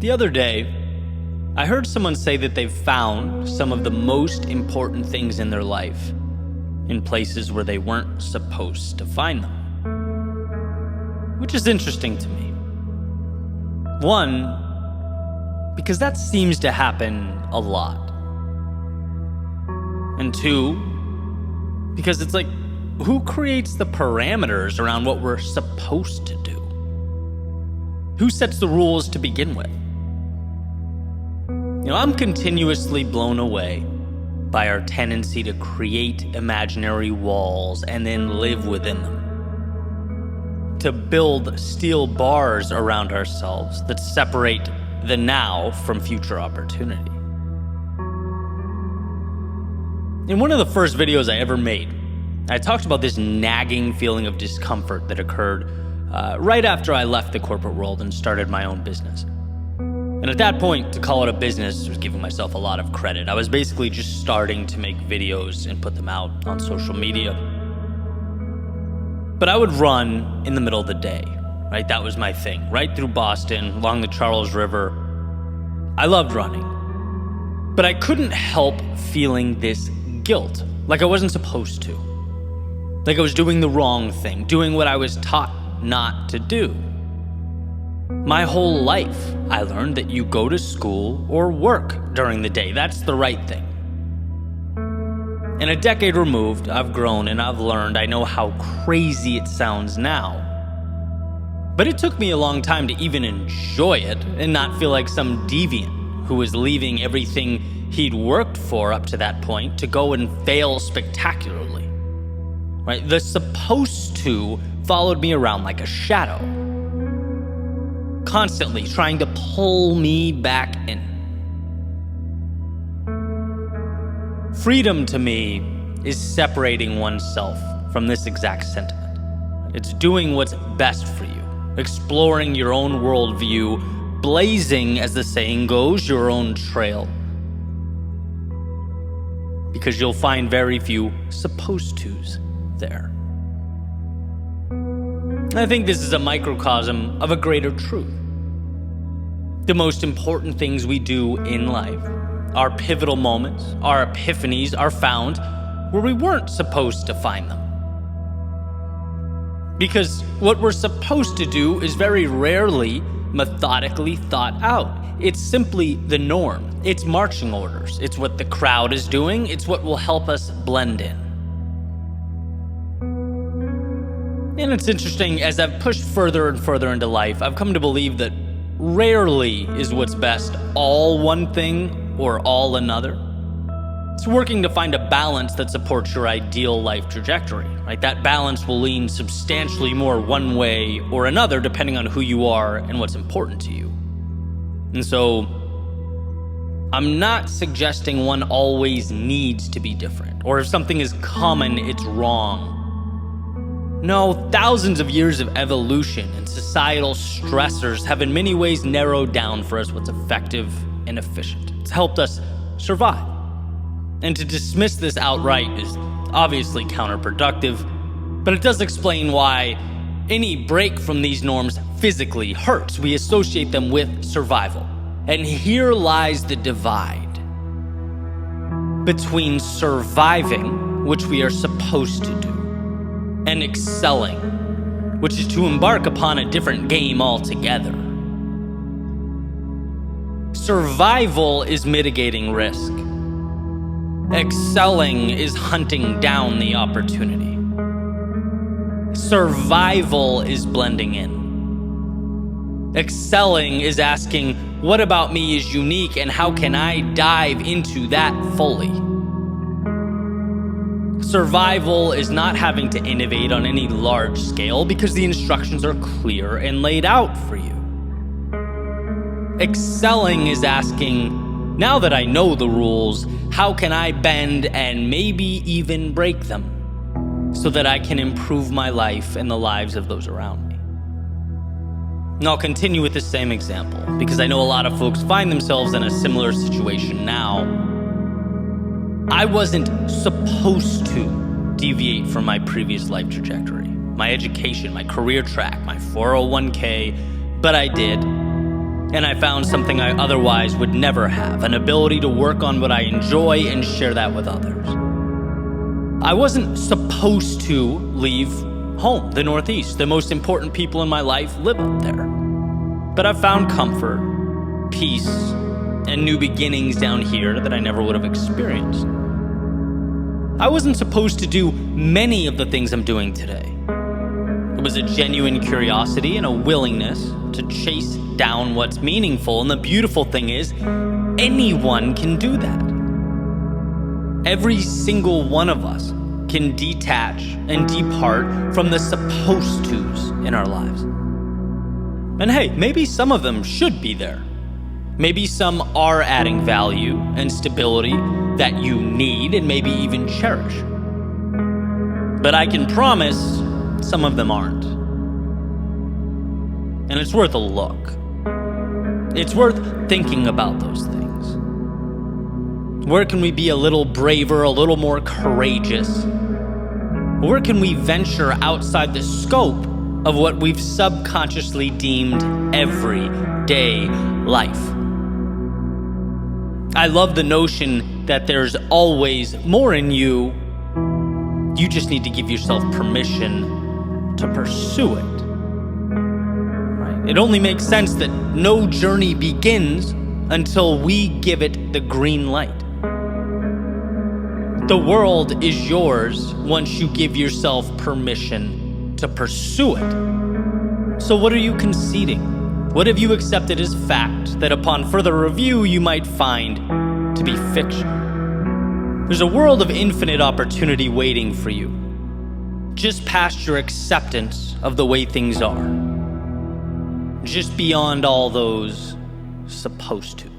The other day, I heard someone say that they've found some of the most important things in their life in places where they weren't supposed to find them. Which is interesting to me. One, because that seems to happen a lot. And two, because it's like, who creates the parameters around what we're supposed to do? Who sets the rules to begin with? I'm continuously blown away by our tendency to create imaginary walls and then live within them. To build steel bars around ourselves that separate the now from future opportunity. In one of the first videos I ever made, I talked about this nagging feeling of discomfort that occurred right after I left the corporate world and started my own business. And at that point, to call it a business was giving myself a lot of credit. I was basically just starting to make videos and put them out on social media. But I would run in the middle of the day, right? That was my thing. Right through Boston, along the Charles River. I loved running. But I couldn't help feeling this guilt, like I wasn't supposed to. Like I was doing the wrong thing, doing what I was taught not to do. My whole life, I learned that you go to school or work during the day. That's the right thing. And a decade removed, I've grown and I've learned. I know how crazy it sounds now. But it took me a long time to even enjoy it and not feel like some deviant who was leaving everything he'd worked for up to that point to go and fail spectacularly. Right? The supposed to followed me around like a shadow, constantly trying to pull me back in. Freedom to me is separating oneself from this exact sentiment. It's doing what's best for you, exploring your own worldview, blazing, as the saying goes, your own trail. Because you'll find very few supposed tos there. I think this is a microcosm of a greater truth. The most important things we do in life, our pivotal moments, our epiphanies, are found where we weren't supposed to find them. Because what we're supposed to do is very rarely methodically thought out. It's simply the norm. It's marching orders. It's what the crowd is doing. It's what will help us blend in. And it's interesting, as I've pushed further and further into life, I've come to believe that rarely is what's best all one thing or all another. It's working to find a balance that supports your ideal life trajectory, right? That balance will lean substantially more one way or another depending on who you are and what's important to you. And so, I'm not suggesting one always needs to be different, or if something is common, it's wrong. No, thousands of years of evolution and societal stressors have in many ways narrowed down for us what's effective and efficient. It's helped us survive. And to dismiss this outright is obviously counterproductive, but it does explain why any break from these norms physically hurts. We associate them with survival. And here lies the divide between surviving, which we are supposed to do, and excelling, which is to embark upon a different game altogether. Survival is mitigating risk. Excelling is hunting down the opportunity. Survival is blending in. Excelling is asking, what about me is unique and how can I dive into that fully? Survival is not having to innovate on any large scale because the instructions are clear and laid out for you. Excelling is asking, now that I know the rules, how can I bend and maybe even break them so that I can improve my life and the lives of those around me? And I'll continue with the same example because I know a lot of folks find themselves in a similar situation now. I wasn't supposed to deviate from my previous life trajectory, my education, my career track, my 401k, but I did. And I found something I otherwise would never have, an ability to work on what I enjoy and share that with others. I wasn't supposed to leave home, the Northeast. The most important people in my life live up there. But I've found comfort, peace, and new beginnings down here that I never would have experienced. I wasn't supposed to do many of the things I'm doing today. It was a genuine curiosity and a willingness to chase down what's meaningful. And the beautiful thing is, anyone can do that. Every single one of us can detach and depart from the supposed tos in our lives. And hey, maybe some of them should be there. Maybe some are adding value and stability that you need and maybe even cherish. But I can promise some of them aren't. And it's worth a look. It's worth thinking about those things. Where can we be a little braver, a little more courageous? Where can we venture outside the scope of what we've subconsciously deemed everyday life? I love the notion that there's always more in you. You just need to give yourself permission to pursue it. Right? It only makes sense that no journey begins until we give it the green light. The world is yours once you give yourself permission to pursue it. So what are you conceding? What have you accepted as fact that upon further review you might find to be fiction? There's a world of infinite opportunity waiting for you, just past your acceptance of the way things are, just beyond all those supposed to.